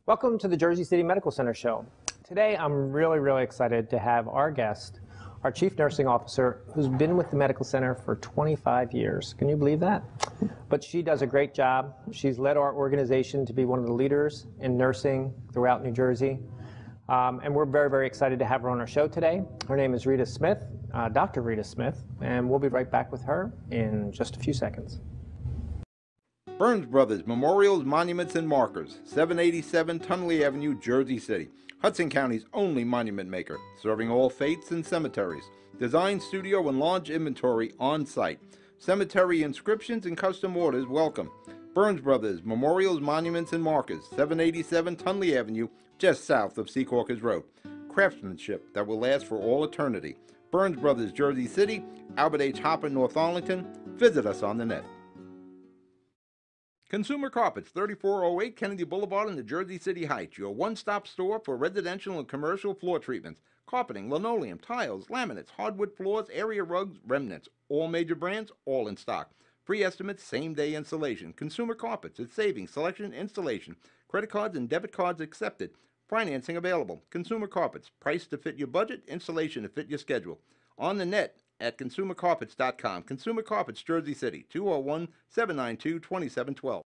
Welcome to the Jersey City Medical Center show. Today I'm really excited to have our guest, our Chief Nursing Officer, who's been with the Medical Center for 25 years. Can you believe that? But she does a great job. She's led our organization to be one of the leaders in nursing throughout New Jersey. And we're very excited to have her on our show today. Her name is Rita Smith, Dr. Rita Smith, and we'll be right back with her in just a few seconds. Burns Brothers Memorials, Monuments, and Markers, 787 Tunley Avenue, Jersey City. Hudson County's only monument maker, serving all faiths and cemeteries. Design, studio, and launch inventory on site. Cemetery inscriptions and custom orders welcome. Burns Brothers Memorials, Monuments, and Markers, 787 Tunley Avenue, just south of Secaucus Road. Craftsmanship that will last for all eternity. Burns Brothers, Jersey City, Albert H. Hopper, North Arlington. Visit us on the net. Consumer Carpets, 3408 Kennedy Boulevard in the Jersey City Heights, your one-stop store for residential and commercial floor treatments, carpeting, linoleum, tiles, laminates, hardwood floors, area rugs, remnants, all major brands, all in stock. Free estimates, same-day installation. Consumer Carpets, it's savings, selection, installation. Credit cards and debit cards accepted. Financing available. Consumer Carpets, price to fit your budget, installation to fit your schedule. On the net at consumercarpets.com. Consumer Carpets, Jersey City, 201-792-2712.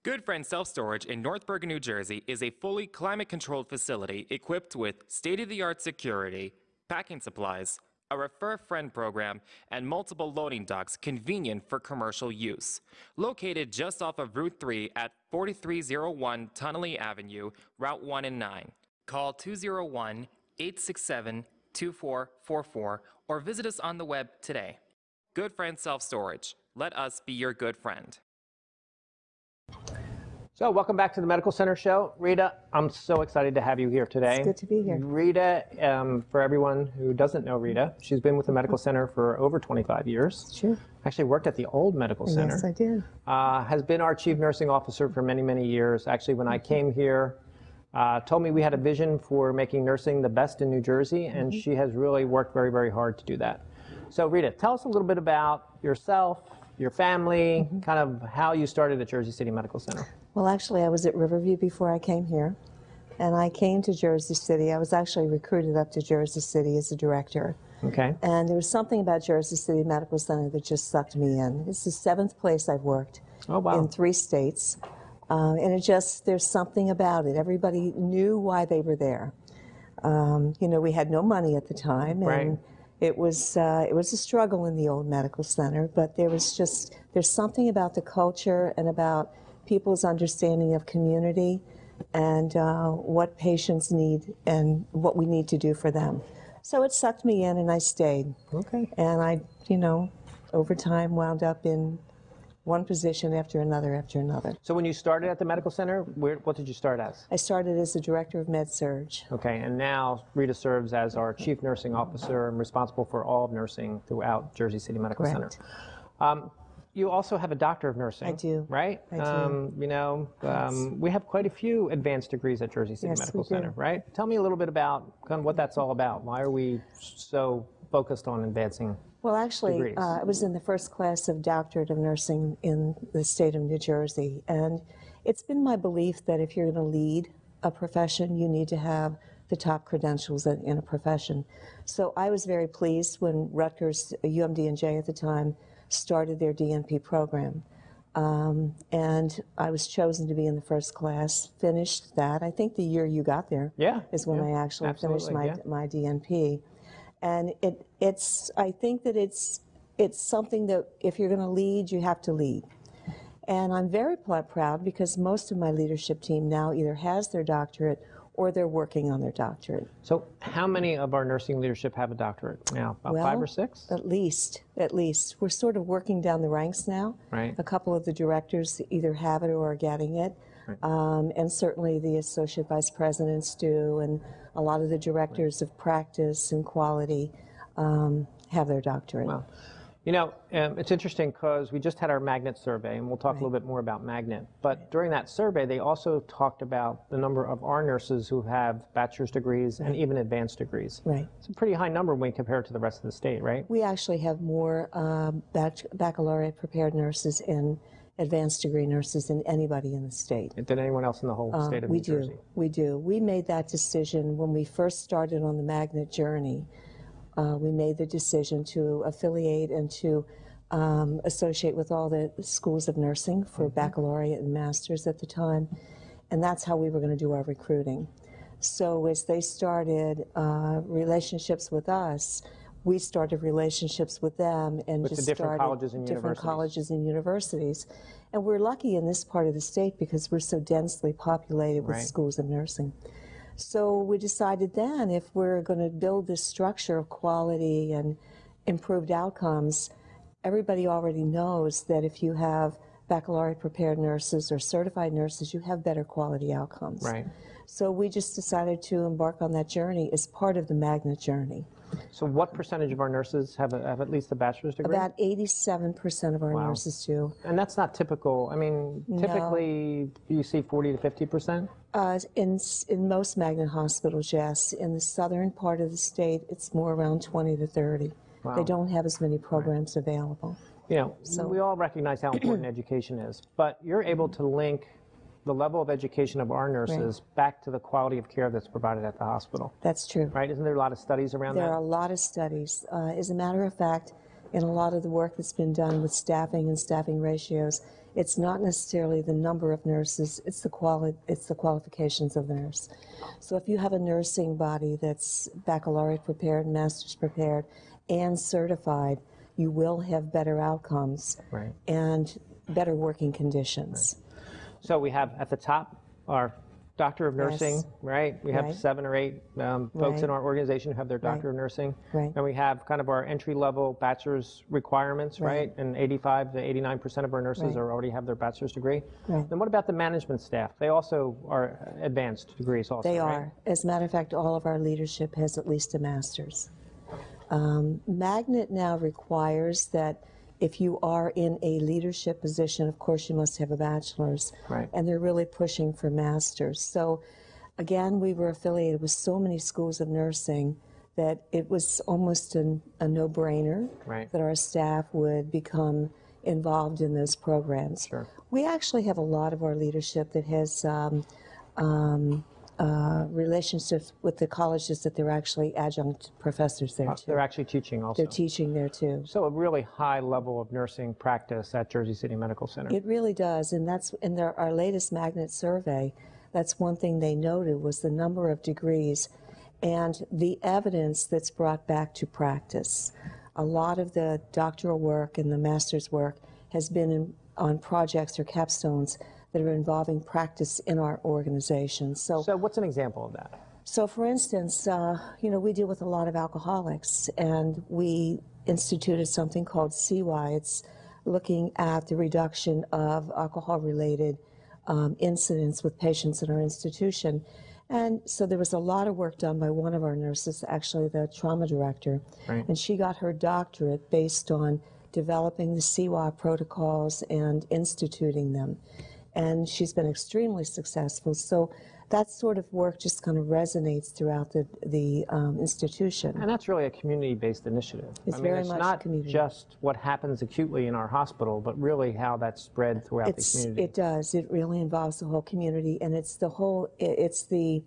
Good Friend Self-Storage in North Bergen, New Jersey is a fully climate-controlled facility equipped with state-of-the-art security, packing supplies, a Refer Friend program, and multiple loading docks convenient for commercial use. Located just off of Route 3 at 4301 Tunley Avenue, Route 1 and 9. Call 201-867-2444 or visit us on the web today. Good Friend Self-Storage. Let us be your good friend. So welcome back to the Medical Center show. Rita, I'm so excited to have you here today. It's good to be here. Rita, for everyone who doesn't know Rita, she's been with the Medical Center for over 25 years. Sure. Actually worked at the old Medical Center. Yes, I did. Has been our Chief Nursing Officer for many years. Actually, when I came here, told me we had a vision for making nursing the best in New Jersey, and she has really worked very hard to do that. So Rita, tell us a little bit about yourself, your family, kind of how you started at Jersey City Medical Center. Well, actually, I was at Riverview before I came here, and I came to Jersey City. I was actually recruited up to Jersey City as a director. Okay. And there was something about Jersey City Medical Center that just sucked me in. It's the 7th place I've worked in 3 states. And there's something about it. Everybody knew why they were there. You know, we had no money at the time, and it was a struggle in the old medical center, but there's something about the culture and about people's understanding of community and what patients need and what we need to do for them. So it sucked me in and I stayed. Okay. And I, you know, over time wound up in one position after another. So when you started at the Medical Center, what did you start as? I started as the Director of Med-Surg. Okay, and now Rita serves as our Chief Nursing Officer and responsible for all of nursing throughout Jersey City Medical Center. You also have a Doctor of Nursing. I do. Right? I do. You know, we have quite a few advanced degrees at Jersey City Medical Center, right? Tell me a little bit about kind of what that's all about. Why are we so focused on advancing? Well, actually, I was in the first class of Doctorate of Nursing in the state of New Jersey, and it's been my belief that if you're going to lead a profession, you need to have the top credentials in a profession. So I was very pleased when Rutgers, UMD&J at the time, started their DNP program. And I was chosen to be in the first class, finished that. I think the year you got there is when I actually finished my DNP. And I think that it's something that if you're going to lead, you have to lead. And I'm very proud because most of my leadership team now either has their doctorate or they're working on their doctorate. So how many of our nursing leadership have a doctorate now? About 5 or 6? At least. We're sort of working down the ranks now. Right. A couple of the directors either have it or are getting it. Right. And certainly the associate vice presidents do, and a lot of the directors of practice and quality have their doctorate. Wow. You know, it's interesting because we just had our Magnet survey, and we'll talk a little bit more about Magnet. But during that survey, they also talked about the number of our nurses who have bachelor's degrees and even advanced degrees. Right. It's a pretty high number when we compare it to the rest of the state, right? We actually have more baccalaureate prepared nurses in advanced degree nurses than anybody in the state. Than anyone else in the whole state of New Jersey. We do. We made that decision when we first started on the magnet journey. We made the decision to affiliate and to associate with all the schools of nursing for baccalaureate and masters at the time, and that's how we were going to do our recruiting. So as they started relationships with us, we started relationships with them and With just the different started colleges and different universities. colleges and universities. And we're lucky in this part of the state because we're so densely populated with Right. schools of nursing. So we decided then if we're going to build this structure of quality and improved outcomes, everybody already knows that if you have baccalaureate prepared nurses or certified nurses, you have better quality outcomes. Right. So we just decided to embark on that journey as part of the magnet journey. So what percentage of our nurses have at least a bachelor's degree? About 87% of our Wow. nurses do. And that's not typical. I mean, typically you see 40 to 50%. In most magnet hospitals, yes. In the southern part of the state, it's more around 20 to 30. Wow. They don't have as many programs available. You know, we all recognize how important education is, but you're able to link the level of education of our nurses back to the quality of care that's provided at the hospital, That's true. right? Isn't there a lot of studies around There that? are a lot of studies. As a matter of fact, in a lot of the work that's been done with staffing and staffing ratios, it's not necessarily the number of nurses, it's the qualifications of the nurse. So if you have a nursing body that's baccalaureate prepared, master's prepared, and certified, you will have better outcomes Right. and better working conditions. So we have at the top our Doctor of Nursing, Yes. right? We have Right. 7 or 8 folks in Right. our organization who have their Doctor Right. of Nursing. Right. And we have kind of our entry-level bachelor's requirements, right? Right. And 85 to 89% of our nurses Right. already have their bachelor's degree. Right. Then what about the management staff? They also are advanced degrees also, They right? are. As a matter of fact, all of our leadership has at least a master's. Magnet now requires that if you are in a leadership position, of course, you must have a bachelor's. Right. And they're really pushing for masters. So, again, we were affiliated with so many schools of nursing that it was almost a no-brainer Right. that our staff would become involved in those programs. Sure. We actually have a lot of our leadership that has relationships with the colleges that they're actually adjunct professors there too. They're actually teaching also. They're teaching there too. So a really high level of nursing practice at Jersey City Medical Center. It really does, and that's in our latest magnet survey. That's one thing they noted was the number of degrees and the evidence that's brought back to practice. A lot of the doctoral work and the master's work has been on projects or capstones that are involving practice in our organization. So what's an example of that? So, for instance, we deal with a lot of alcoholics, and we instituted something called CY. It's looking at the reduction of alcohol-related incidents with patients in our institution. And so there was a lot of work done by one of our nurses, actually the trauma director, Right. and she got her doctorate based on developing the CY protocols and instituting them. And she's been extremely successful. So that sort of work just kind of resonates throughout the institution. And that's really a community-based initiative. It's I mean, very it's much not community. just what happens acutely in our hospital, but really how that's spread throughout the community. It does. It really involves the whole community, and it's the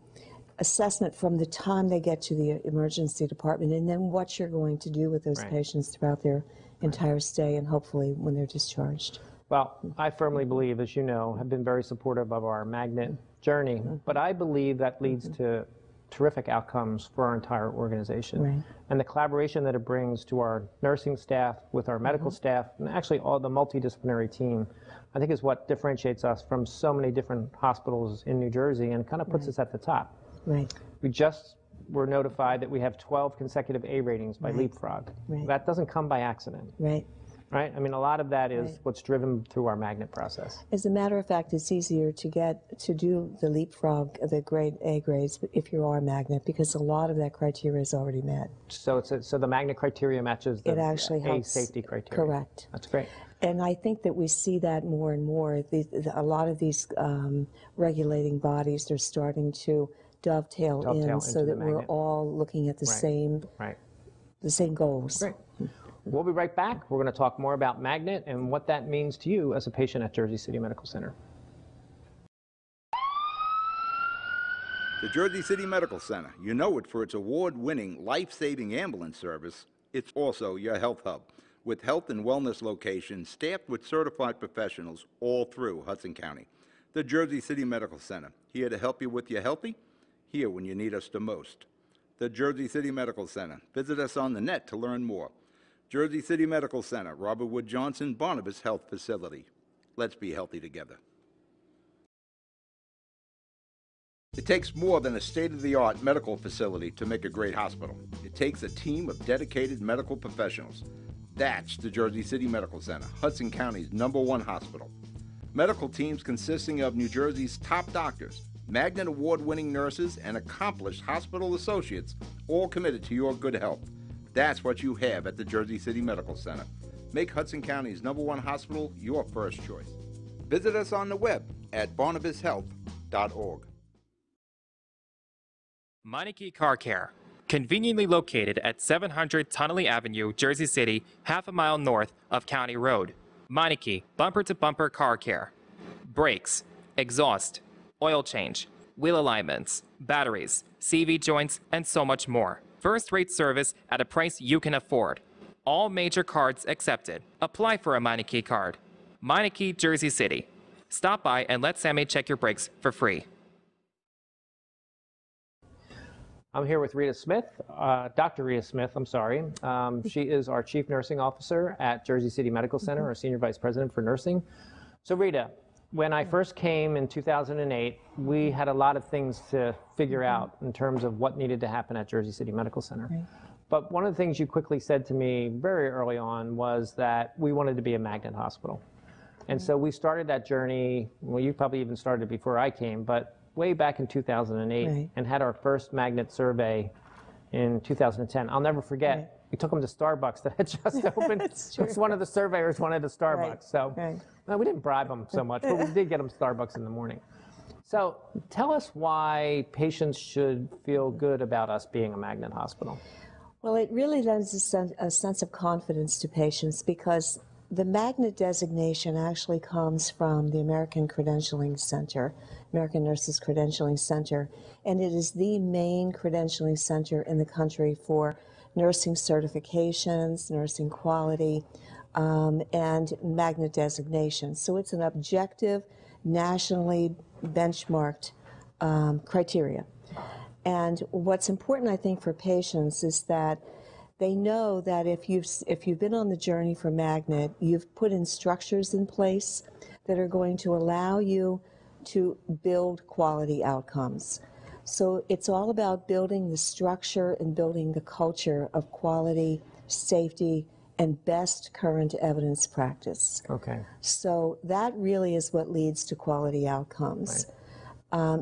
assessment from the time they get to the emergency department, and then what you're going to do with those Right. patients throughout their entire stay, and hopefully when they're discharged. Well, I firmly believe, as you know, have been very supportive of our magnet journey, but I believe that leads to terrific outcomes for our entire organization. Right. And the collaboration that it brings to our nursing staff, with our medical staff, and actually all the multidisciplinary team, I think is what differentiates us from so many different hospitals in New Jersey and kind of puts us at the top. Right. We just were notified that we have 12 consecutive A ratings by Leapfrog. Right. That doesn't come by accident, Right. right? I mean, a lot of that is Right. what's driven through our magnet process. As a matter of fact, it's easier to do the leapfrog, the grade A grades, if you are a magnet, because a lot of that criteria is already met. So so the magnet criteria matches the It actually A helps. safety criteria. Correct. That's great. And I think that we see that more and more. A lot of these regulating bodies are starting to dovetail in Dovetail so into that the we're magnet. all looking at the Right. same Right. goals. Great. We'll be right back. We're going to talk more about Magnet and what that means to you as a patient at Jersey City Medical Center. The Jersey City Medical Center, you know it for its award-winning, life-saving ambulance service. It's also your health hub, with health and wellness locations staffed with certified professionals all through Hudson County. The Jersey City Medical Center, here to help you with your healthy, here when you need us the most. The Jersey City Medical Center. Visit us on the net to learn more. Jersey City Medical Center, Robert Wood Johnson, Barnabas Health Facility. Let's be healthy together. It takes more than a state-of-the-art medical facility to make a great hospital. It takes a team of dedicated medical professionals. That's the Jersey City Medical Center, Hudson County's #1 hospital. Medical teams consisting of New Jersey's top doctors, Magnet Award-winning nurses, and accomplished hospital associates, all committed to your good health. That's what you have at the Jersey City Medical Center. Make Hudson County's #1 hospital your first choice. Visit us on the web at barnabashealth.org. Meineke Car Care, conveniently located at 700 Tunnelly Avenue, Jersey City, half a mile north of County Road. Meineke, bumper-to-bumper car care. Brakes, exhaust, oil change, wheel alignments, batteries, CV joints, and so much more. First-rate service at a price you can afford. All major cards accepted. Apply for a Meineke card. Meineke, Jersey City. Stop by and let Sammy check your brakes for free. I'm here with Rita Smith, Dr. Rita Smith, I'm sorry. She is our Chief Nursing Officer at Jersey City Medical Center, our Senior Vice President for Nursing. So Rita, when I first came in 2008, we had a lot of things to figure out in terms of what needed to happen at Jersey City Medical Center. Right. But one of the things you quickly said to me very early on was that we wanted to be a magnet hospital. And so we started that journey, well, you probably even started before I came, but way back in 2008, Right. and had our first magnet survey in 2010. I'll never forget, Right. we took them to Starbucks that had just opened. It's true. One of the surveyors wanted a Starbucks. Right. So Right. no, we didn't bribe them so much, but we did get them Starbucks in the morning. So tell us why patients should feel good about us being a magnet hospital. Well, it really lends a sense of confidence to patients because the magnet designation actually comes from the American Credentialing Center, American Nurses Credentialing Center, and it is the main credentialing center in the country for nursing certifications, nursing quality, and magnet designation. So it's an objective, nationally benchmarked criteria. And what's important, I think, for patients is that they know that if you've been on the journey for Magnet, you've put in structures in place that are going to allow you to build quality outcomes. So it's all about building the structure and building the culture of quality, safety, and best current evidence practice. Okay. So that really is what leads to quality outcomes. Right.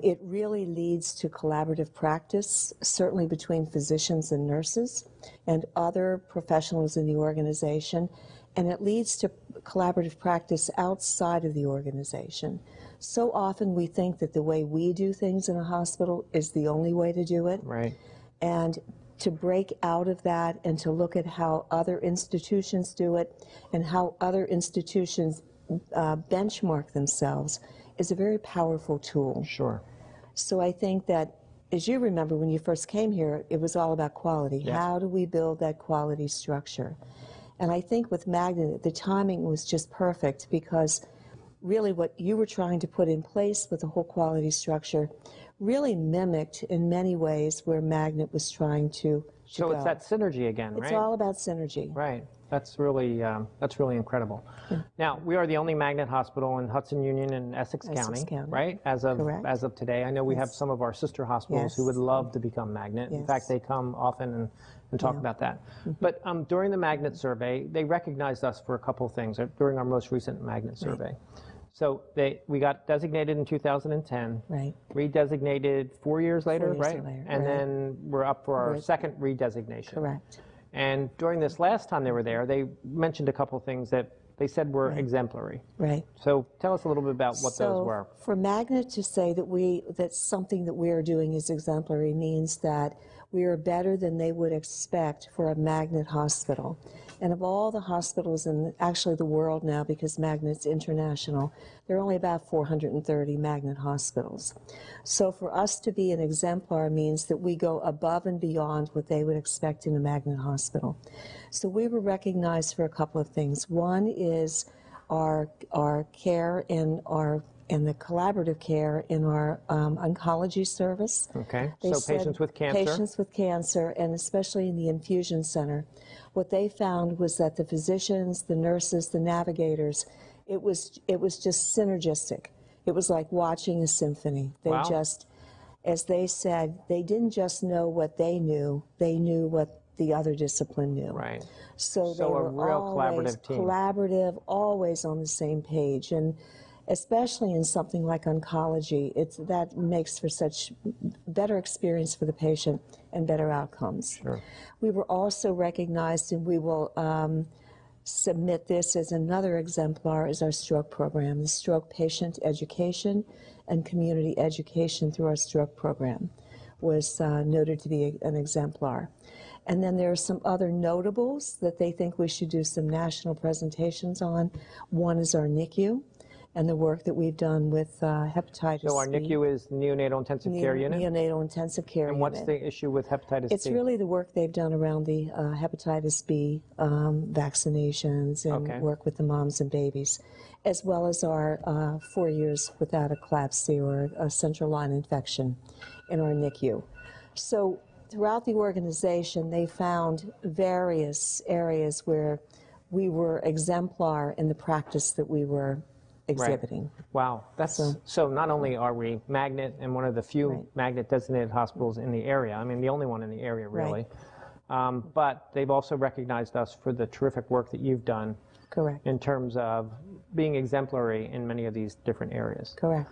It really leads to collaborative practice, certainly between physicians and nurses and other professionals in the organization, and it leads to collaborative practice outside of the organization. So often we think that the way we do things in a hospital is the only way to do it. Right. And to break out of that and to look at how other institutions do it and how other institutions benchmark themselves is a very powerful tool. Sure. So I think that, as you remember when you first came here, it was all about quality. Yes. How do we build that quality structure? And I think with Magnet, the timing was just perfect because really what you were trying to put in place with the whole quality structure really mimicked in many ways where Magnet was trying to So go. it's that synergy again, right? It's all about synergy. Right. That's really incredible. Now, we are the only magnet hospital in Hudson Union and Essex County, County. right? Correct. As of today. I know we have Yes. some of our sister hospitals who would Yes. love to become magnet. In Yes. fact, they come often and talk about that. But during the magnet survey, they recognized us for a couple of things during our most recent magnet survey. So we got designated in 2010, Right. redesignated 4 years later, 4 years right? later, And right. then we're up for our Right. second redesignation. Correct. And during this last time they were there, they mentioned a couple of things that they said were exemplary. Right. So tell us a little bit about what those were. For Magnet to say that that's something that we are doing is exemplary means that We are better than they would expect for a magnet hospital. And of all the hospitals in actually the world now, because Magnet's international, there are only about 430 magnet hospitals. So for us to be an exemplar means that we go above and beyond what they would expect in a magnet hospital. So we were recognized for a couple of things. One is our care and the collaborative care in our oncology service. Okay, They so said patients with cancer. Patients with cancer, and especially in the infusion center. What they found was that the physicians, the nurses, the navigators, it was just synergistic. It was like watching a symphony. They Wow. just, as they said, they didn't just know what they knew what the other discipline knew. Right. So they So a were real always collaborative team. collaborative, always on the same page. And especially in something like oncology, that makes for such better experience for the patient and better outcomes. Sure. We were also recognized, and we will submit this as another exemplar, is our stroke program, the stroke patient education and community education through our stroke program was noted to be an exemplar. And then there are some other notables that they think we should do some national presentations on. One is our NICU and the work that we've done with hepatitis C. So our NICU is neanatal intensive care unit? Neonatal intensive care And unit. what's the issue with hepatitis It's C? really the work they've done around the hepatitis B vaccinations and Okay. work with the moms and babies, as well as our 4 years without a CLABSI or a central line infection in our NICU. So throughout the organization, they found various areas where we were exemplar in the practice that we were exhibiting. Wow, that's so not only are we magnet and one of the few Right. magnet designated hospitals in the area, I mean the only one in the area really, Right. but they've also recognized us for the terrific work that you've done Correct. in terms of being exemplary in many of these different areas. Correct.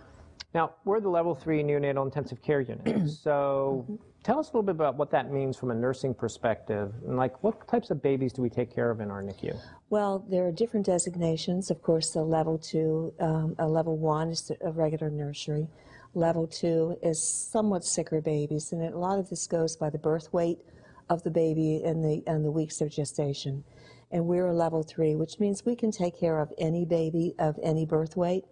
Now, we're the level 3 neonatal intensive care unit, so tell us a little bit about what that means from a nursing perspective, and like what types of babies do we take care of in our NICU? Well, there are different designations. Of course, the level 2, a level 1 is a regular nursery. Level 2 is somewhat sicker babies, and a lot of this goes by the birth weight of the baby and the weeks of gestation. And we're a level 3, which means we can take care of any baby of any birth weight.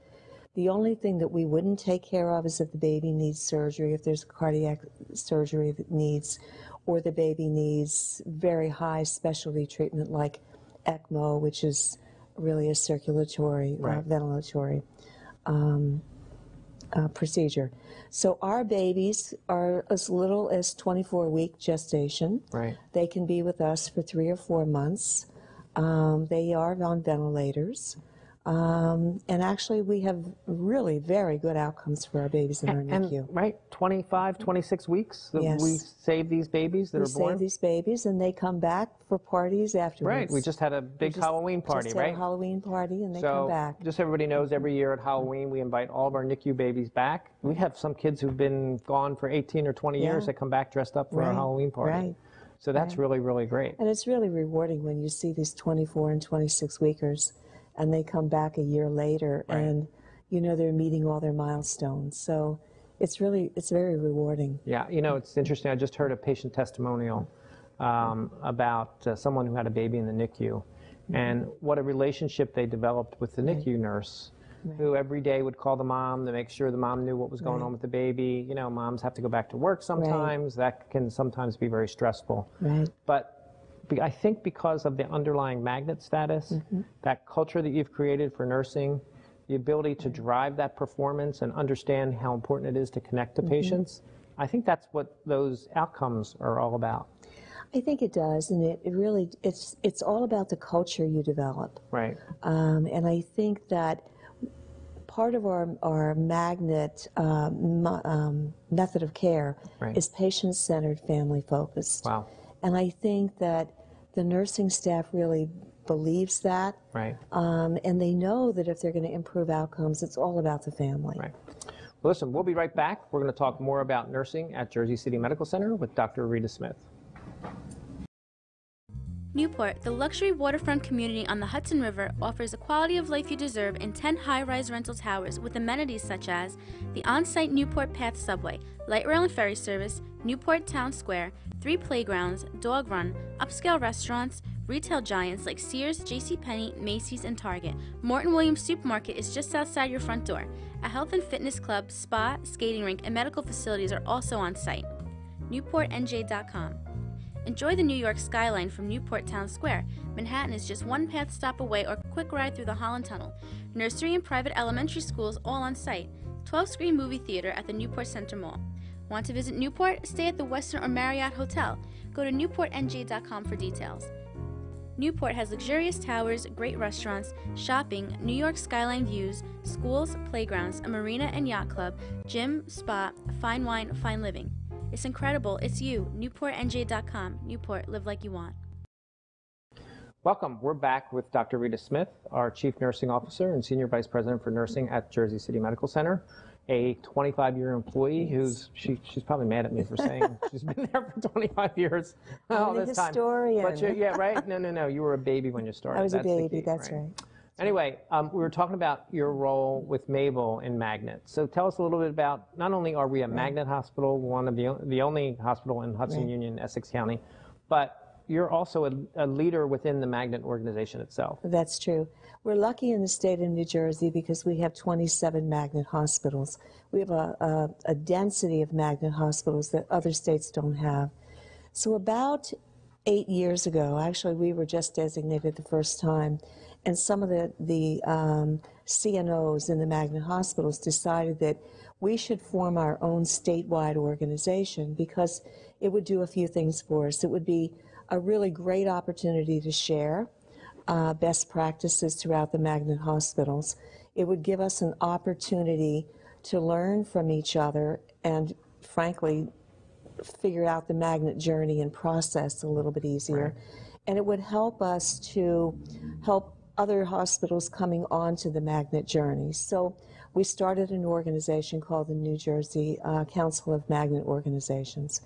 The only thing that we wouldn't take care of is if the baby needs surgery, if there's cardiac surgery that needs, or the baby needs very high specialty treatment like ECMO, which is really a circulatory, Right. ventilatory procedure. So our babies are as little as 24-week gestation. Right. They can be with us for 3 or 4 months. They are on ventilators. And actually, we have really very good outcomes for our babies in our NICU. Right, 25, 26 weeks that Yes. we save these babies that We are born? save these babies, and they come back for parties afterwards. Right, we just had a big Halloween party, just right? Had a Halloween party, and they So, come back. just so everybody knows, every year at Halloween, we invite all of our NICU babies back. We have some kids who've been gone for 18 or 20 years Yeah. that come back dressed up for our Right, Halloween party. right, So that's really, really great. And it's really rewarding when you see these 24 and 26 weekers, and they come back a year later, Right. and you know they're meeting all their milestones. So it's very rewarding. Yeah, you know, it's interesting. I just heard a patient testimonial about someone who had a baby in the NICU, and what a relationship they developed with the NICU nurse, who every day would call the mom to make sure the mom knew what was going on with the baby. You know, moms have to go back to work sometimes. That can sometimes be very stressful. Right. But I think because of the underlying magnet status, that culture that you've created for nursing, the ability to drive that performance and understand how important it is to connect to patients, I think that's what those outcomes are all about. I think it does, and it really it's all about the culture you develop. Right. And I think that part of our magnet method of care Right. is patient-centered, family-focused. Wow. And I think that the nursing staff really believes that, Right. and they know that if they're going to improve outcomes, it's all about the family. Right. Well, listen, we'll be right back. We're going to talk more about nursing at Jersey City Medical Center with Dr. Rita Smith. Newport, the luxury waterfront community on the Hudson River, offers the quality of life you deserve in 10 high-rise rental towers with amenities such as the on-site Newport Path subway, light rail and ferry service, Newport Town Square, 3 playgrounds, dog run, upscale restaurants, retail giants like Sears, JCPenney, Macy's, and Target. Morton Williams Supermarket is just outside your front door. A health and fitness club, spa, skating rink, and medical facilities are also on site. NewportNJ.com. Enjoy the New York skyline from Newport Town Square. Manhattan is just one path stop away or quick ride through the Holland Tunnel. Nursery and private elementary schools all on site. 12-screen movie theater at the Newport Center Mall. Want to visit Newport? Stay at the Westin or Marriott Hotel. Go to NewportNJ.com for details. Newport has luxurious towers, great restaurants, shopping, New York skyline views, schools, playgrounds, a marina and yacht club, gym, spa, fine wine, fine living. It's incredible. It's you. NewportNJ.com. Newport, live like you want. Welcome. We're back with Dr. Rita Smith, our Chief Nursing Officer and Senior Vice President for Nursing at Jersey City Medical Center, a 25-year employee who's, she's probably mad at me for saying she's been there for 25 years. All I'm this a historian. Time. But yeah, right? No. You were a baby when you started. I was That's a the baby, key, that's right. Anyway, we were talking about your role with Mabel in Magnet. So tell us a little bit about, not only are we a Magnet hospital, one of the only hospital in Hudson Union, Essex County, but you're also a leader within the Magnet organization itself. That's true. We're lucky in the state of New Jersey because we have 27 Magnet hospitals. We have a density of Magnet hospitals that other states don't have. So about 8 years ago, actually we were just designated the first time, and some of the CNOs in the Magnet hospitals decided that we should form our own statewide organization because it would do a few things for us. It would be a really great opportunity to share best practices throughout the Magnet hospitals. It would give us an opportunity to learn from each other and, frankly, figure out the Magnet journey and process a little bit easier. Right. And it would help us to help other hospitals coming onto the Magnet journey. So we started an organization called the New Jersey Council of Magnet Organizations.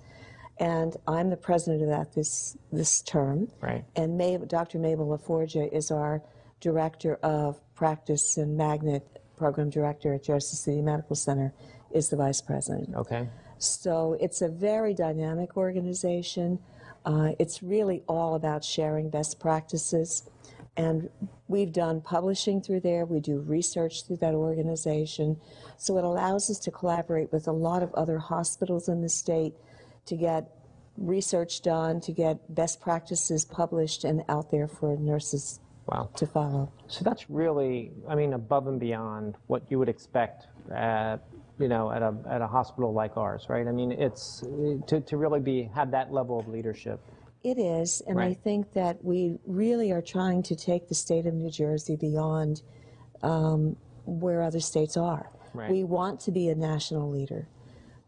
And I'm the president of that this term. Right. And Dr. Mabel LaForgia is our director of practice and Magnet program director at Jersey City Medical Center, is the vice president. Okay. So it's a very dynamic organization. It's really all about sharing best practices. And we've done publishing through there. We do research through that organization. So it allows us to collaborate with a lot of other hospitals in the state to get research done, to get best practices published and out there for nurses to follow. So that's really, I mean, above and beyond what you would expect at, you know, at a hospital like ours, right? I mean, it's to really have that level of leadership. It is, and I think that we really are trying to take the state of New Jersey beyond where other states are. Right. We want to be a national leader.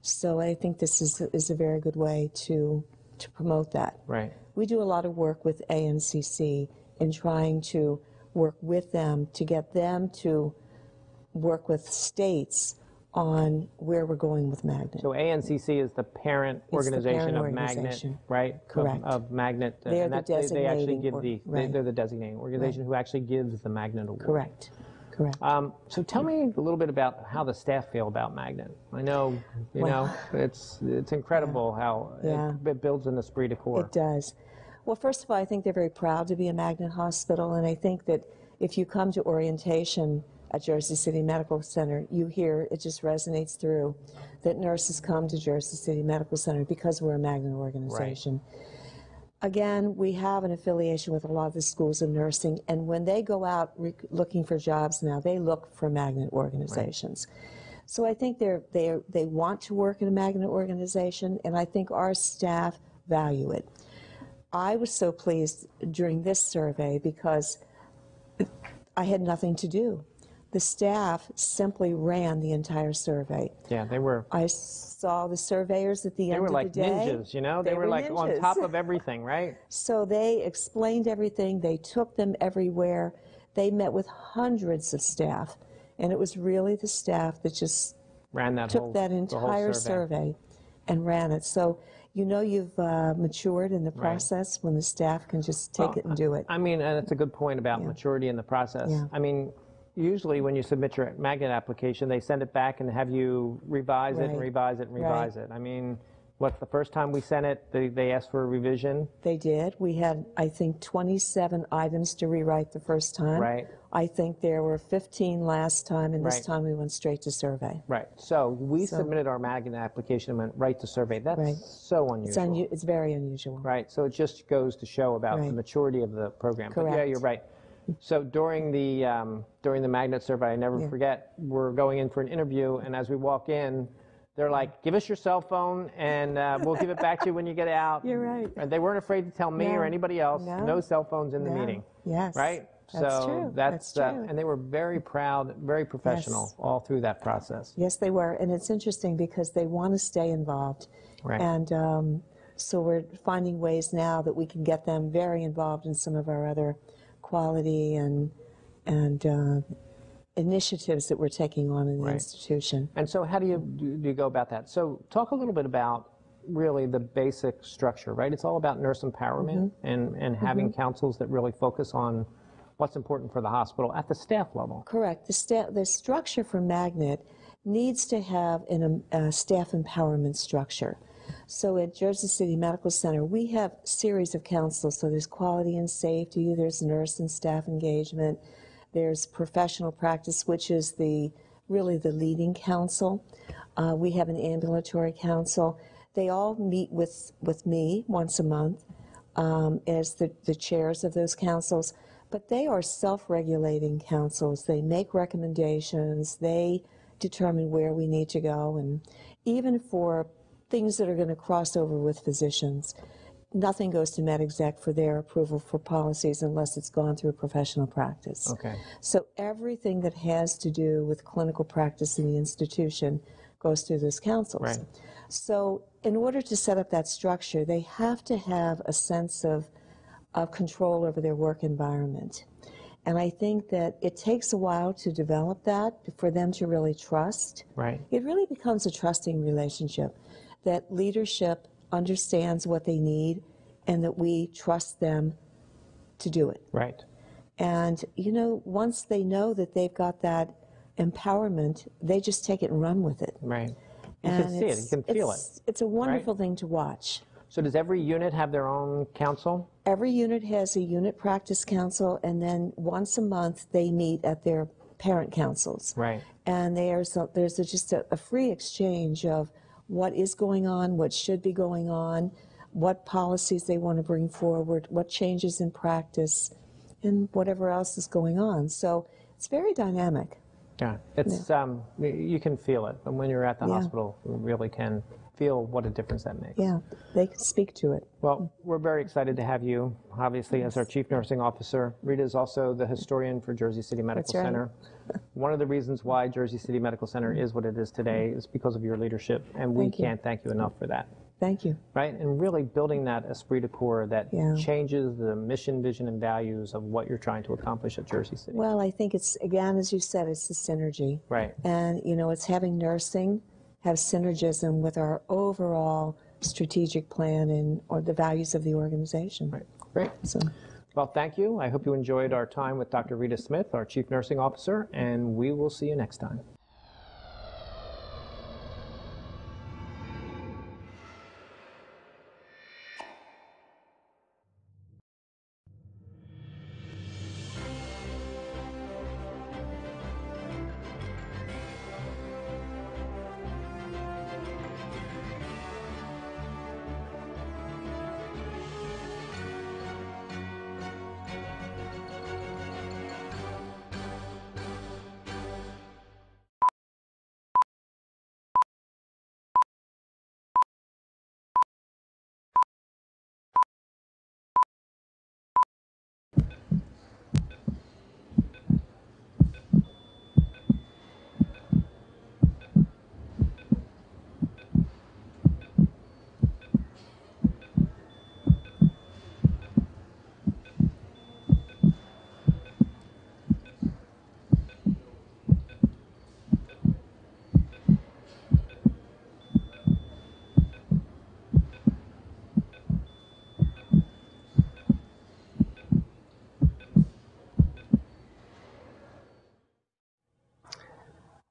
So I think this is a very good way to promote that. Right. We do a lot of work with ANCC in trying to work with them to get them to work with states on where we're going with Magnet. So ANCC is the parent organization of Magnet, right? Correct. Of Magnet. They're the designating. They actually give they're the designating organization who actually gives the Magnet award. Correct. So tell me a little bit about how the staff feel about Magnet. I know, you know, it's incredible how it builds an esprit de corps. It does. Well, first of all, I think they're very proud to be a Magnet hospital, and I think that if you come to orientation at Jersey City Medical Center, you hear, it just resonates through, that nurses come to Jersey City Medical Center because we're a Magnet organization. Right. Again, we have an affiliation with a lot of the schools of nursing, and when they go out looking for jobs now, they look for Magnet organizations. Right. So I think they want to work in a Magnet organization, and I think our staff value it. I was so pleased during this survey because I had nothing to do. The staff simply ran the entire survey. Yeah, they were. I saw the surveyors at the end of the day. They were like ninjas, you know? They were like ninjas. On top of everything, right? So they explained everything. They took them everywhere. They met with hundreds of staff. And it was really the staff that just took that entire survey and ran it. So You know you've matured in the process when the staff can just take it and do it. I mean, and it's a good point about maturity in the process. Yeah. I mean, usually when you submit your magnet application, they send it back and have you revise it and Right. revise it and revise it. I mean, what's the first time we sent it, they asked for a revision? They did. We had, I think, 27 items to rewrite the first time. Right. I think there were 15 last time, and this Right. time we went straight to survey. Right. So we submitted our magnet application and went right to survey. That's Right. so unusual. It's very unusual. Right. So it just goes to show about the Right. maturity of the program. But yeah, Correct. you're right. So during the magnet survey, I never forget, we're going in for an interview, and as we walk in, they're like, "Give us your cell phone, and we'll give it back to you when you get out." You're right. And they weren't afraid to tell me or No. anybody else. No. No cell phones in the No. meeting. Yes. Right. That's So true. that's That's true. and they were very proud, very professional Yes. all through that process. Yes, they were. And it's interesting because they want to stay involved. Right. And so we're finding ways now that we can get them very involved in some of our other quality and initiatives that we're taking on in the Right. institution. And so how do you go about that? So talk a little bit about really the basic structure, right? It's all about nurse empowerment and having councils that really focus on what's important for the hospital at the staff level. Correct. The structure for Magnet needs to have a staff empowerment structure. So at Jersey City Medical Center, we have a series of councils. So there's quality and safety, there's nurse and staff engagement, there's professional practice, which is really the leading council. We have an ambulatory council. They all meet with me once a month as the chairs of those councils. But they are self-regulating councils. They make recommendations. They determine where we need to go. And even for things that are going to cross over with physicians, nothing goes to MedExec for their approval for policies unless it's gone through professional practice. Okay. So everything that has to do with clinical practice in the institution goes through those councils. Right. So in order to set up that structure, they have to have a sense of control over their work environment. And I think that it takes a while to develop that for them to really trust. Right. It really becomes a trusting relationship, that leadership understands what they need and that we trust them to do it. Right. And, once they know that they've got that empowerment, they just take it and run with it. Right. You And can see it. You can feel it. It's a wonderful thing to watch. So does every unit have their own council? Every unit has a unit practice council, and then once a month they meet at their parent councils. Right. And there's just a free exchange of what is going on, what should be going on, what policies they want to bring forward, what changes in practice, and whatever else is going on. So it's very dynamic. Yeah. It's you can feel it. And when you're at the hospital, you really can feel what a difference that makes. Yeah, they can speak to it. Well, we're very excited to have you, obviously, as our Chief Nursing Officer. Rita is also the historian for Jersey City Medical That's right. Center. One of the reasons why Jersey City Medical Center is what it is today is because of your leadership, and we Thank you. can't thank you enough for that. Thank you. Right? And really building that esprit de corps that Yeah. changes the mission, vision, and values of what you're trying to accomplish at Jersey City. Well, I think it's, again, as you said, it's the synergy. Right. And, it's having nursing have synergism with our overall strategic plan or the values of the organization. Right. Great. So, Well, thank you. I hope you enjoyed our time with Dr. Rita Smith, our Chief Nursing Officer, and we will see you next time.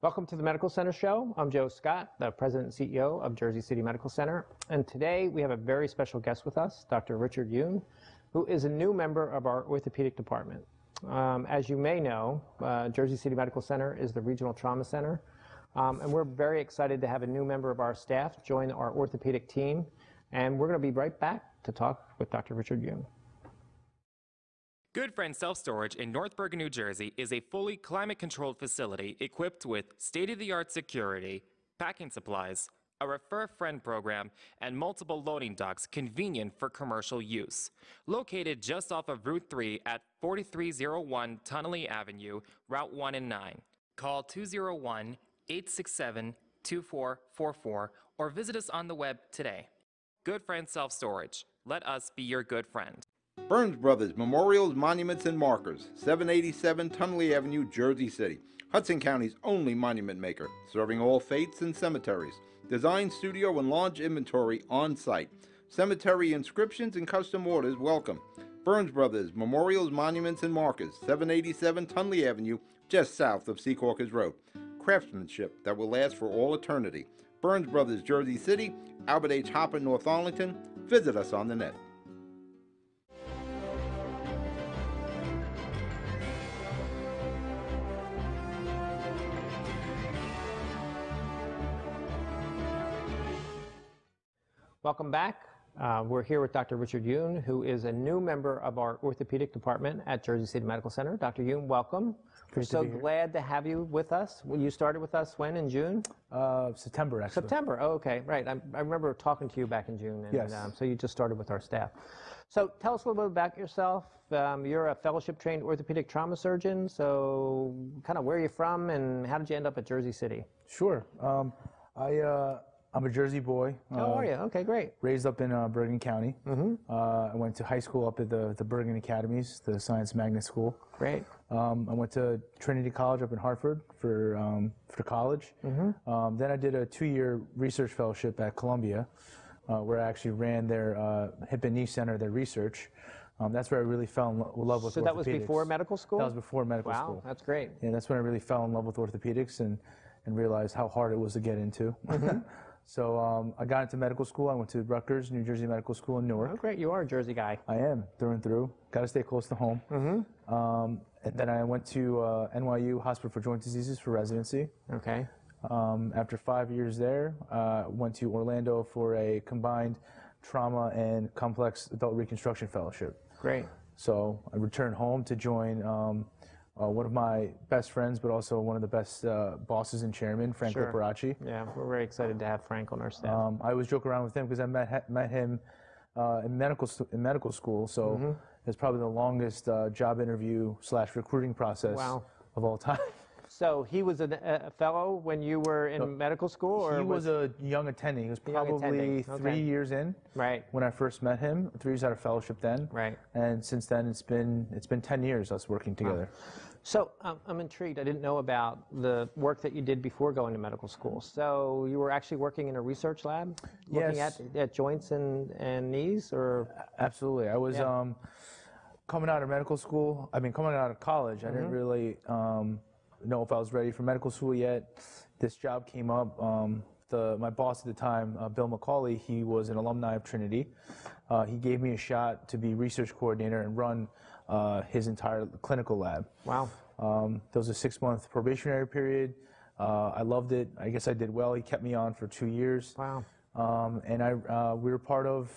Welcome to the Medical Center Show. I'm Joe Scott, the President and CEO of Jersey City Medical Center. And today we have a very special guest with us, Dr. Richard Yoon, who is a new member of our orthopedic department. As you may know, Jersey City Medical Center is the regional trauma center. And we're very excited to have a new member of our staff join our orthopedic team. And we're going to be right back to talk with Dr. Richard Yoon. Good Friend Self Storage in North Bergen, New Jersey is a fully climate-controlled facility equipped with state-of-the-art security, packing supplies, a Refer a Friend program, and multiple loading docks convenient for commercial use. Located just off of Route 3 at 4301 Tunnelly Avenue, Route 1 and 9. Call 201-867-2444 or visit us on the web today. Good Friend Self Storage. Let us be your good friend. Burns Brothers Memorials, Monuments, and Markers, 787 Tunnelly Avenue, Jersey City. Hudson County's only monument maker, serving all faiths and cemeteries. Design, studio, and launch inventory on site. Cemetery inscriptions and custom orders welcome. Burns Brothers Memorials, Monuments, and Markers, 787 Tunnelly Avenue, just south of Secaucus Road. Craftsmanship that will last for all eternity. Burns Brothers, Jersey City, Albert H. Hopper, North Arlington. Visit us on the net. Welcome back. We're here with Dr. Richard Yoon, who is a new member of our orthopedic department at Jersey City Medical Center. Dr. Yoon, welcome. We're so glad to have you with us. You started with us when, in June? September, actually. September, oh, okay, right. I remember talking to you back in June, and yes. So you just started with our staff. So tell us a little bit about yourself. You're a fellowship-trained orthopedic trauma surgeon, so kind of where are you from, and how did you end up at Jersey City? Sure. I'm a Jersey boy. How are you? Okay, great. Raised up in Bergen County. I went to high school up at the Bergen Academies, the Science Magnet School. Great. I went to Trinity College up in Hartford for college. Then I did a 2-year research fellowship at Columbia, where I actually ran their hip and knee center, their research. That's where I really fell in love with orthopedics. So that was before medical school? That was before medical school. Wow, that's great. Yeah, that's when I really fell in love with orthopedics and realized how hard it was to get into. So I got into medical school. I went to Rutgers, New Jersey Medical School in Newark. Oh, great. You are a Jersey guy. I am, through and through. Got to stay close to home. And then I went to NYU Hospital for Joint Diseases for residency. Okay. After 5 years there, went to Orlando for a combined trauma and complex adult reconstruction fellowship. Great. So I returned home to join one of my best friends, but also one of the best bosses and chairman, Frank Liparachi. Yeah, we're very excited to have Frank on our staff. I always joke around with him because I met him in medical school, so it's probably the longest job interview / recruiting process of all time. So he was a fellow when you were in medical school? Or he was a young attending. He was probably 3 years in when I first met him. 3 years out of fellowship then. Right. And since then, it's been 10 years us working together. So I'm intrigued. I didn't know about the work that you did before going to medical school. So you were actually working in a research lab, looking at joints and knees, or? Absolutely. I was coming out of medical school. Coming out of college, I didn't really know if I was ready for medical school yet. This job came up. My boss at the time, Bill McCauley, he was an alumni of Trinity. He gave me a shot to be research coordinator and run his entire clinical lab. Wow. There was a 6-month probationary period. I loved it. I guess I did well. He kept me on for 2 years. Wow. And we were part of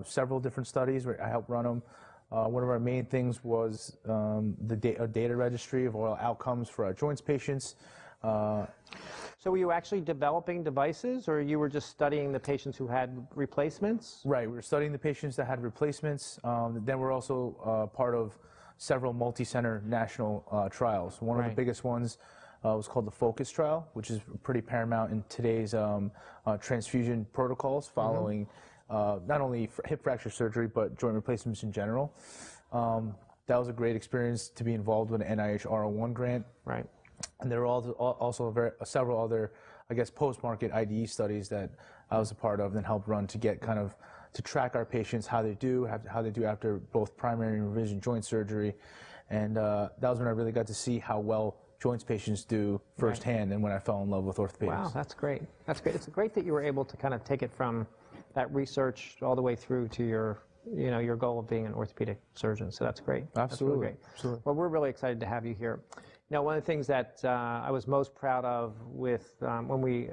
several different studies where I helped run them. One of our main things was a data registry of all outcomes for our joints patients. So were you actually developing devices, or you were just studying the patients who had replacements? Right, we were studying the patients that had replacements. Then we're also part of several multi-center national trials. One of the biggest ones was called the FOCUS trial, which is pretty paramount in today's transfusion protocols following not only hip fracture surgery, but joint replacements in general. That was a great experience to be involved with an NIH R01 grant. Right. And there were also several other, I guess, post-market IDE studies that I was a part of and helped run to get to track our patients, how they do after both primary and revision joint surgery. And that was when I really got to see how well joints patients do firsthand and when I fell in love with orthopedics. Wow, that's great. That's great. It's great that you were able to kind of take it from that research all the way through to your, your goal of being an orthopedic surgeon. So that's great. Absolutely. That's really great. Absolutely. Well, we're really excited to have you here. Now, one of the things that I was most proud of with when we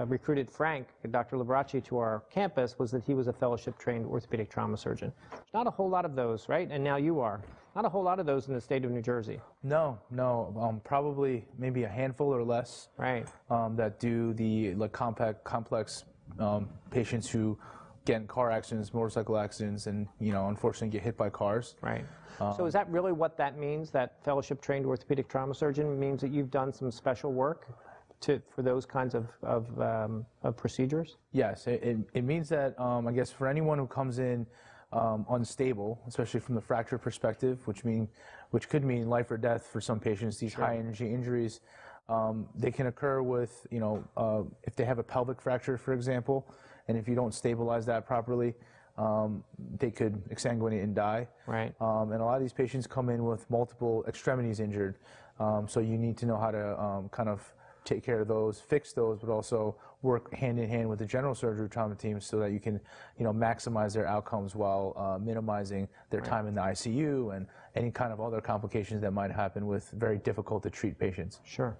recruited Frank, Dr. Liberace, to our campus was that he was a fellowship-trained orthopedic trauma surgeon. Not a whole lot of those, right? And now you are. Not a whole lot of those in the state of New Jersey. No. Probably maybe a handful or less. Right. That do the complex patients who get in car accidents, motorcycle accidents, and unfortunately get hit by cars. Right. So is that really what that means? That fellowship-trained orthopedic trauma surgeon means that you've done some special work for those kinds of procedures? Yes. It means that I guess for anyone who comes in unstable, especially from the fracture perspective, which could mean life or death for some patients. These high-energy injuries, they can occur with if they have a pelvic fracture, for example, and if you don't stabilize that properly, they could exsanguinate and die. Right. And a lot of these patients come in with multiple extremities injured, so you need to know how to kind of take care of those, fix those, but also work hand in hand with the general surgery trauma team so that you can, maximize their outcomes while minimizing their time in the ICU and any kind of other complications that might happen with very difficult to treat patients. Sure.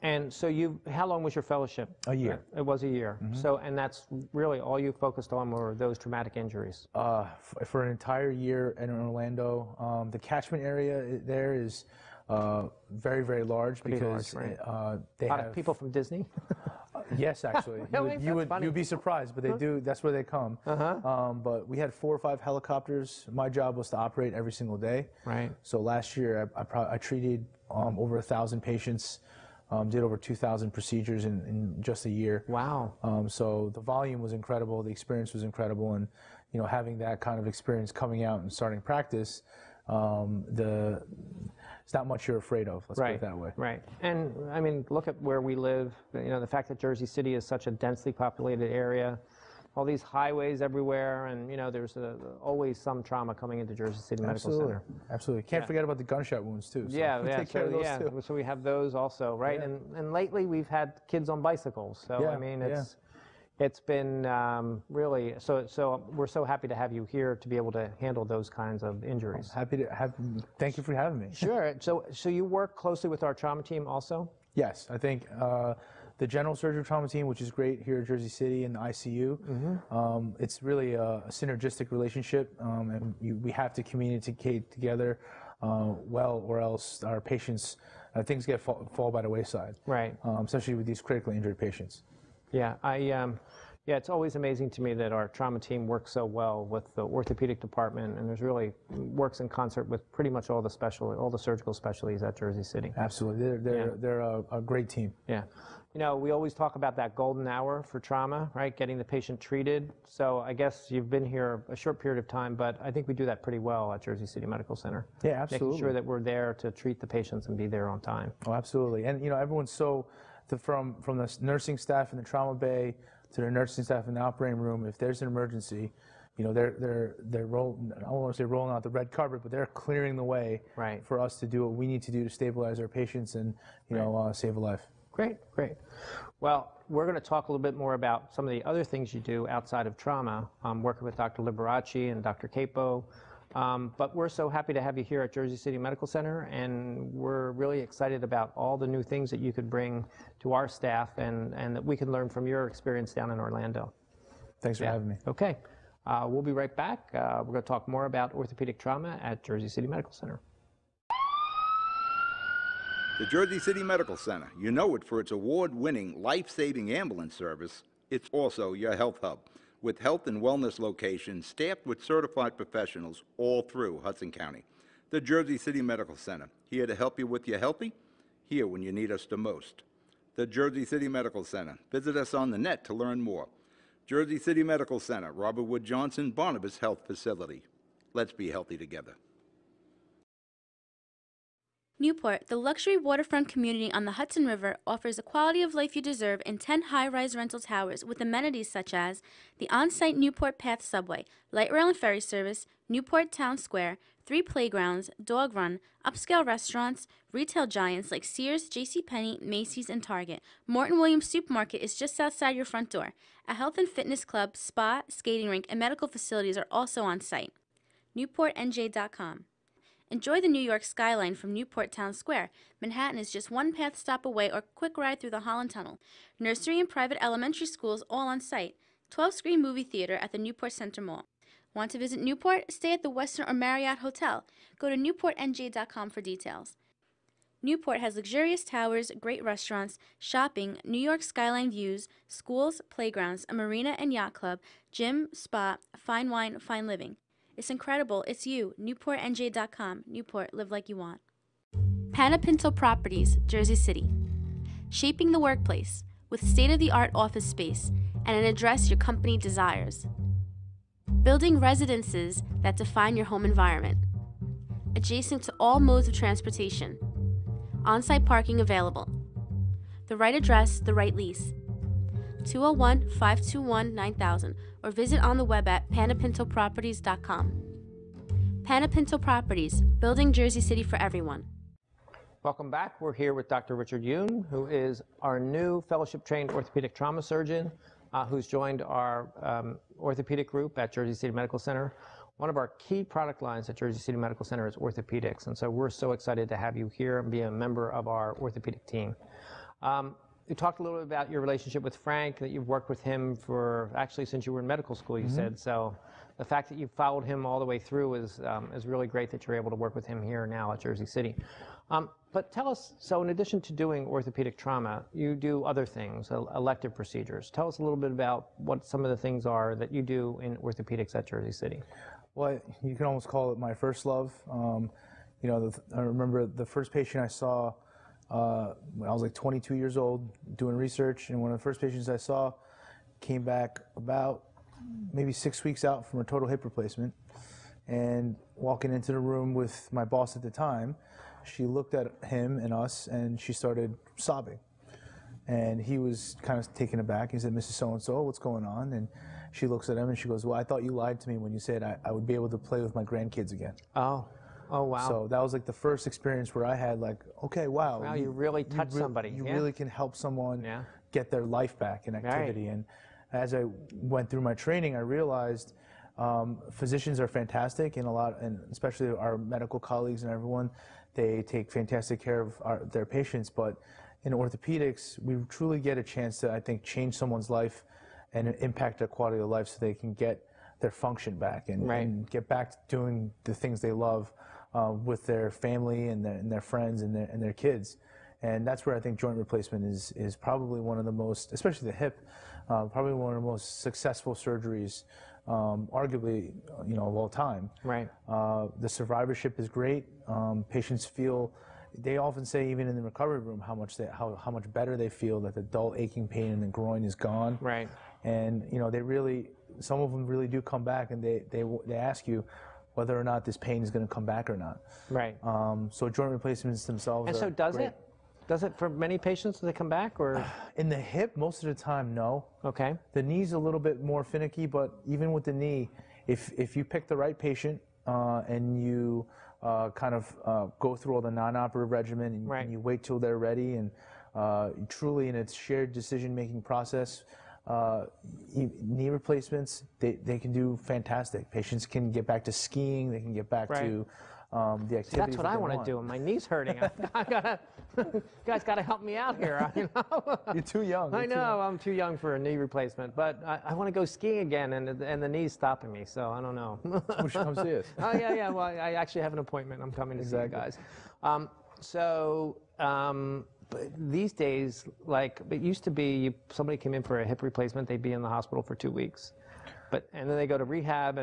And so how long was your fellowship? A year. It was a year. Mm-hmm. So, and that's really all you focused on were those traumatic injuries? For an entire year in Orlando, the catchment area there is very, very large. Pretty because large, right? they A lot have of people from Disney? Yes, actually. Really? You'd be surprised, but they do. That's where they come. But we had 4 or 5 helicopters. My job was to operate every single day. Right. So last year, I treated over 1,000 patients, did over 2,000 procedures in just a year. Wow. So the volume was incredible. The experience was incredible. And, having that kind of experience coming out and starting practice, it's not much you're afraid of, let's put it that way. Right. And I mean, look at where we live. The fact that Jersey City is such a densely populated area, all these highways everywhere, and there's always some trauma coming into Jersey City Medical Center. Absolutely. Can't forget about the gunshot wounds too. So take care of those too. So we have those also, right? Yeah. And lately we've had kids on bicycles. So I mean, it's been really, so we're so happy to have you here to be able to handle those kinds of injuries. Thank you for having me. Sure. So you work closely with our trauma team also? Yes, I think the general surgery trauma team, which is great here at Jersey City in the ICU, it's really a synergistic relationship, and we have to communicate together well, or else our patients, things fall by the wayside. Right. Especially with these critically injured patients. Yeah, it's always amazing to me that our trauma team works so well with the orthopedic department, and there's really works in concert with pretty much all the surgical specialties at Jersey City. Absolutely, they're a great team. Yeah, we always talk about that golden hour for trauma, right? Getting the patient treated. So I guess you've been here a short period of time, but I think we do that pretty well at Jersey City Medical Center. Yeah, absolutely. Making sure that we're there to treat the patients and be there on time. Oh, absolutely, and everyone's from the nursing staff in the trauma bay to the nursing staff in the operating room, if there's an emergency, they're rolling, I don't want to say rolling out the red carpet, but they're clearing the way for us to do what we need to do to stabilize our patients and save a life. Great. Well, we're going to talk a little bit more about some of the other things you do outside of trauma, working with Dr. Liberace and Dr. Capo. But we're so happy to have you here at Jersey City Medical Center, and we're really excited about all the new things that you could bring to our staff and that we can learn from your experience down in Orlando. Thanks for having me. Okay. We'll be right back. We're going to talk more about orthopedic trauma at Jersey City Medical Center. The Jersey City Medical Center, you know it for its award-winning life-saving ambulance service. It's also your health hub, with health and wellness locations staffed with certified professionals all through Hudson County. The Jersey City Medical Center, here to help you with your healthy, here when you need us the most. The Jersey City Medical Center. Visit us on the net to learn more. Jersey City Medical Center, Robert Wood Johnson, Barnabas Health Facility. Let's be healthy together. Newport, the luxury waterfront community on the Hudson River, offers the quality of life you deserve in 10 high-rise rental towers with amenities such as the on-site Newport Path subway, light rail and ferry service, Newport Town Square, 3 playgrounds, dog run, upscale restaurants, retail giants like Sears, JCPenney, Macy's, and Target. Morton Williams Supermarket is just outside your front door. A health and fitness club, spa, skating rink, and medical facilities are also on site. NewportNJ.com. Enjoy the New York skyline from Newport Town Square. Manhattan is just one path stop away or quick ride through the Holland Tunnel. Nursery and private elementary schools all on site. 12-screen movie theater at the Newport Center Mall. Want to visit Newport? Stay at the Westin or Marriott Hotel. Go to NewportNJ.com for details. Newport has luxurious towers, great restaurants, shopping, New York skyline views, schools, playgrounds, a marina and yacht club, gym, spa, fine wine, fine living. It's incredible. It's you. NewportNJ.com. Newport. Live like you want. Panapinto Properties, Jersey City. Shaping the workplace with state-of-the-art office space and an address your company desires. Building residences that define your home environment. Adjacent to all modes of transportation. On-site parking available. The right address, the right lease. 201-521-9000 or visit on the web at panapintoproperties.com. Panapinto Properties, building Jersey City for everyone. Welcome back. We're here with Dr. Richard Yoon, who is our new fellowship-trained orthopedic trauma surgeon, who's joined our orthopedic group at Jersey City Medical Center. One of our key product lines at Jersey City Medical Center is orthopedics, and so we're so excited to have you here and be a member of our orthopedic team. You talked a little bit about your relationship with Frank, that you've worked with him for actually since you were in medical school, you said. So the fact that you followed him all the way through is really great that you're able to work with him here now at Jersey City. But tell us, so in addition to doing orthopedic trauma, you do other things, elective procedures. Tell us a little bit about what some of the things are that you do in orthopedics at Jersey City. Well, you can almost call it my first love. You know, I remember the first patient I saw when I was like 22 years old doing research, and one of the first patients I saw came back about maybe 6 weeks out from a total hip replacement, and walking into the room with my boss at the time, she looked at him and us and she started sobbing, and he was kind of taken aback. He said, "Mrs. So-and-so, what's going on?" And she looks at him and she goes, "Well, I thought you lied to me when you said I would be able to play with my grandkids again." Oh, wow. So that was like the first experience where I had like, okay, wow. Wow, you really touched somebody. You really can help someone get their life back in activity. Right. And as I went through my training, I realized physicians are fantastic, and especially our medical colleagues and everyone, they take fantastic care of their patients. But in orthopedics, we truly get a chance to, I think, change someone's life and impact their quality of life so they can get their function back and get back to doing the things they love with their family and their friends and their kids. And that's where I think joint replacement is probably one of the most, especially the hip, probably one of the most successful surgeries, arguably, of all time. Right. The survivorship is great. Patients feel, they often say even in the recovery room how much better they feel, that the dull aching pain in the groin is gone. Right. And some of them really do come back, and they ask you whether or not this pain is going to come back or not. Right. So joint replacements themselves. And so does great. it? Does it for many patients? Do they come back, or? In the hip, most of the time, no. Okay. The knee's a little bit more finicky, but even with the knee, if you pick the right patient and you go through all the non-operative regimen and you wait till they're ready, and truly in its shared decision-making process, knee replacements, they can do fantastic. Patients can get back to skiing, they can get back to the activities. That's what I want to do. My knee's hurting. You guys got to help me out here. You're too young. I know, I'm too young for a knee replacement, but I want to go skiing again, and the knee's stopping me, so I don't know. We should come see us. Oh, yeah. Well, I actually have an appointment. I'm coming to see you guys. But these days, like it used to be, somebody came in for a hip replacement, they'd be in the hospital for 2 weeks. And then they go to rehab,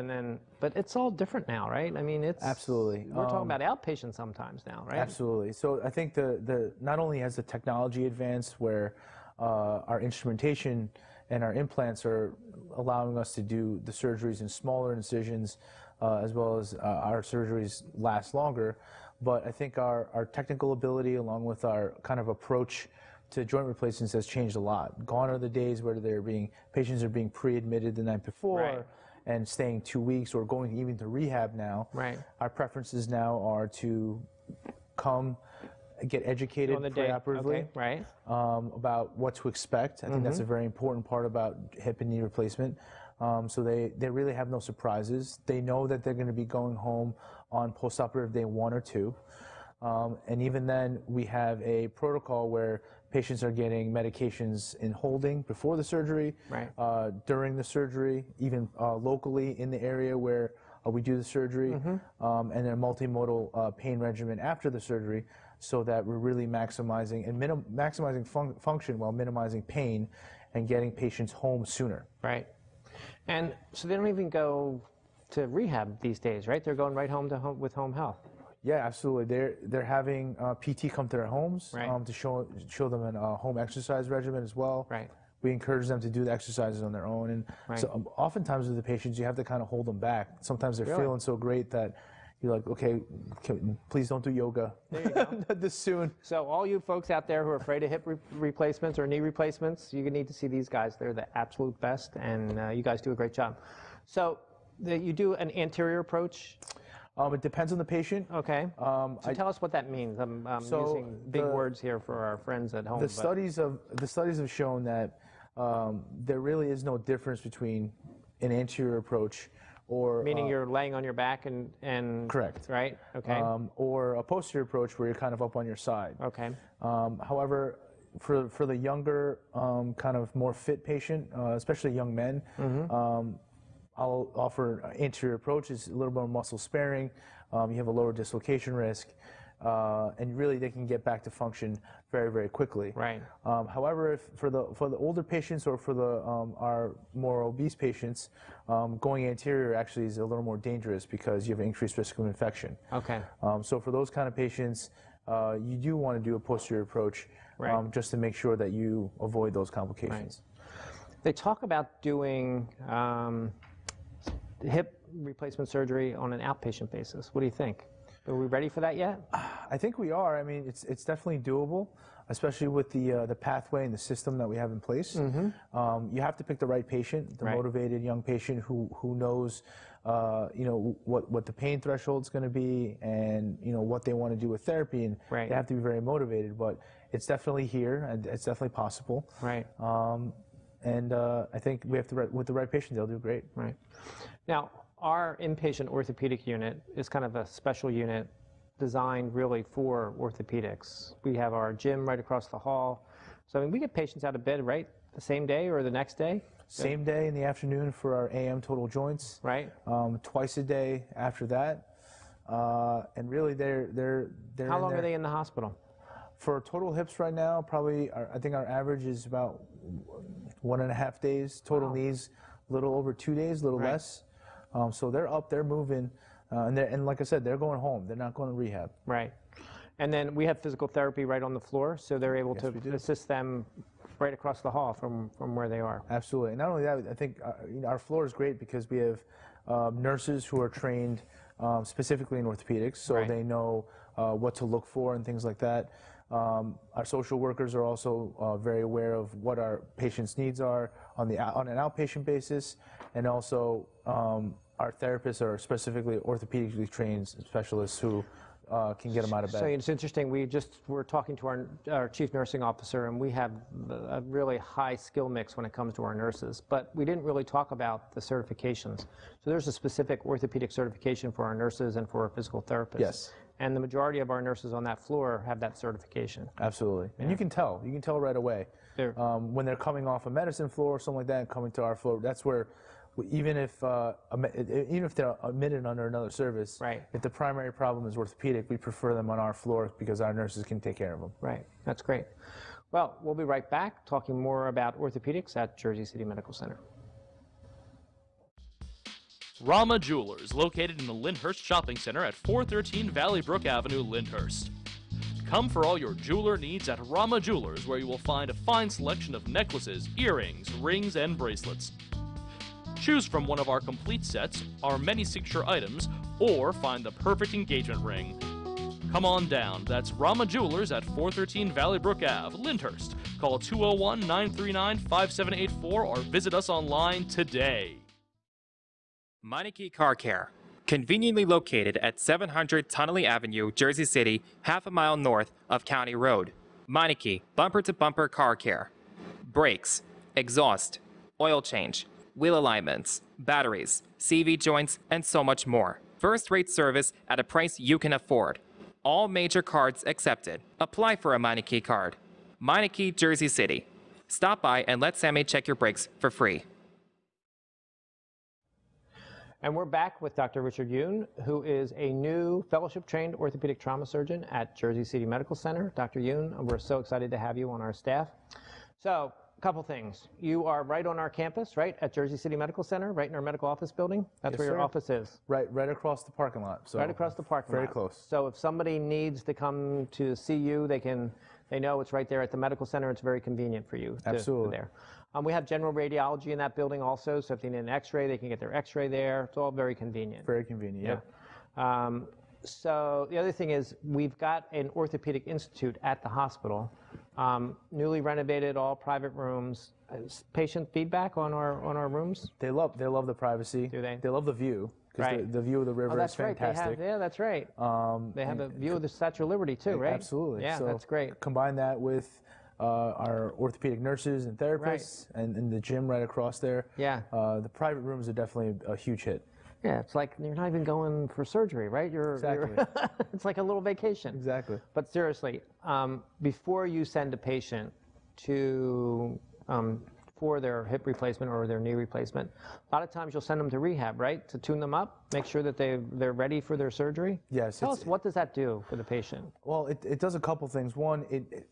but it's all different now, right? I mean, it's absolutely. We're talking about outpatients sometimes now, right? Absolutely. So I think the not only has the technology advanced, where our instrumentation and our implants are allowing us to do the surgeries in smaller incisions, as well as our surgeries last longer, but I think our technical ability along with our kind of approach to joint replacements has changed a lot. Gone are the days where patients are being pre-admitted the night before. Right. And staying 2 weeks or going even to rehab now. Right. Our preferences now are to come get educated On the day. preoperatively Okay. Right. about what to expect. I think that's a very important part about hip and knee replacement. So they really have no surprises. They know that they're going to be going home on postoperative day 1 or 2. And even then, we have a protocol where patients are getting medications in holding before the surgery, Right. During the surgery, even locally in the area where we do the surgery, and then a multimodal pain regimen after the surgery, so that we're really maximizing and maximizing function while minimizing pain and getting patients home sooner. Right. And so they don't even go to rehab these days, right? They're going right home to with home health. Yeah, absolutely. They're having PT come to their homes, Right. to show them a home exercise regimen as well. Right. We encourage them to do the exercises on their own, and Right. so oftentimes with the patients, you have to kind of hold them back. Sometimes they're Really? feeling so great that you're like, okay, please don't do yoga There you go. this soon. So all you folks out there who are afraid of hip replacements or knee replacements, you need to see these guys. They're the absolute best, and you guys do a great job. So you do an anterior approach. It depends on the patient. Okay. So tell us what that means. I'm using big words here for our friends at home. The studies have shown that there really is no difference between an anterior approach or meaning you're laying on your back and correct, right? Okay. or a posterior approach where you're kind of up on your side. Okay. However, for the younger kind of more fit patient, especially young men, I'll offer anterior approach. It's a little more muscle sparing. You have a lower dislocation risk, and really they can get back to function very, very quickly. Right. However, if for the older patients or for our more obese patients, going anterior actually is a little more dangerous because you have an increased risk of infection. Okay. So for those kind of patients, you do want to do a posterior approach, Right. just to make sure that you avoid those complications. They talk about doing hip replacement surgery on an outpatient basis. What do you think? Are we ready for that yet? I think we are. I mean, it's definitely doable, especially with the pathway and the system that we have in place. You have to pick the right patient, the Right. motivated young patient who knows, what the pain threshold is going to be, and what they want to do with therapy, and Right. they have to be very motivated. But it's definitely here, and it's definitely possible. Right. And I think we have to, with the right patient, they'll do great. Right. Now, our inpatient orthopedic unit is kind of a special unit designed really for orthopedics. We have our gym right across the hall. So, I mean, we get patients out of bed, right, the same day or the next day? Same day in the afternoon for our AM total joints. Right. Twice a day after that. And really, they're How in long there. are they in the hospital? For total hips right now, probably, I think our average is about 1.5 days. Total knees, a little over 2 days, a little Right. less. So they're up, they're moving, and like I said, they're going home. They're not going to rehab. Right. And then we have physical therapy right on the floor, so they're able we do. to assist them right across the hall from where they are. Absolutely. And not only that, I think our floor is great because we have nurses who are trained specifically in orthopedics, so Right. they know what to look for and things like that. Our social workers are also very aware of what our patients' needs are on an outpatient basis, and also our therapists are specifically orthopedically trained specialists who can get them out of bed. So it's interesting. We're talking to our chief nursing officer, and we have a really high skill mix when it comes to our nurses. But we didn't really talk about the certifications. So there's a specific orthopedic certification for our nurses and for our physical therapists. Yes. And the majority of our nurses on that floor have that certification. Absolutely. And you can tell right away. When they're coming off a medicine floor or something like that and coming to our floor, that's where even if they're admitted under another service, Right. if the primary problem is orthopedic, we prefer them on our floor because our nurses can take care of them. Right. That's great. Well, we'll be right back talking more about orthopedics at Jersey City Medical Center. Rama Jewelers, located in the Lyndhurst Shopping Center at 413 Valley Brook Avenue, Lyndhurst. Come for all your jeweler needs at Rama Jewelers, where you will find a fine selection of necklaces, earrings, rings, and bracelets. Choose from one of our complete sets, our many signature items, or find the perfect engagement ring. Come on down. That's Rama Jewelers at 413 Valley Brook Ave, Lyndhurst. Call 201-939-5784 or visit us online today. Meineke Car Care, conveniently located at 700 Tunnelly Avenue, Jersey City, half a mile north of County Road. Meineke, bumper-to-bumper car care. Brakes, exhaust, oil change, wheel alignments, batteries, CV joints, and so much more. First-rate service at a price you can afford. All major cards accepted. Apply for a Meineke card. Meineke, Jersey City. Stop by and let Sammy check your brakes for free. And we're back with Dr. Richard Yoon, who is a new fellowship-trained orthopedic trauma surgeon at Jersey City Medical Center. Dr. Yoon, we're so excited to have you on our staff. So, a couple things. You are right on our campus, right, at Jersey City Medical Center, right in our medical office building? That's Yes, where your sir. office is. Right across the parking lot. So Right across the parking lot. Very close. So if somebody needs to come to see you, they know it's right there at the medical center. It's very convenient for you. Absolutely. There. We have general radiology in that building also, so if they need an x-ray, they can get their x-ray there. It's all very convenient. Very convenient, yeah. So the other thing is we've got an orthopedic institute at the hospital, newly renovated, all private rooms. Patient feedback on our rooms? They love the privacy. Do they? They love the view. Because Right. the view of the river is fantastic. Yeah, that's right. They have a view of the Statue of Liberty too, right? Absolutely. Yeah, So that's great. Combine that with our orthopedic nurses and therapists and the gym right across there. Yeah. The private rooms are definitely a huge hit. Yeah, it's like you're not even going for surgery, right? Exactly. It's like a little vacation. Exactly. But seriously, before you send a patient to for their hip replacement or their knee replacement, a lot of times you'll send them to rehab, right? To tune them up, make sure that they're ready for their surgery. Yes. Tell us, what does that do for the patient? Well, it does a couple things. One, it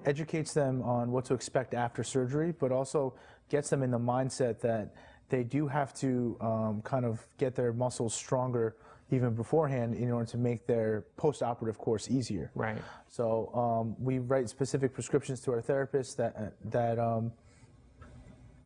educates them on what to expect after surgery, but also gets them in the mindset that they do have to kind of get their muscles stronger even beforehand in order to make their post-operative course easier. Right. So we write specific prescriptions to our therapists that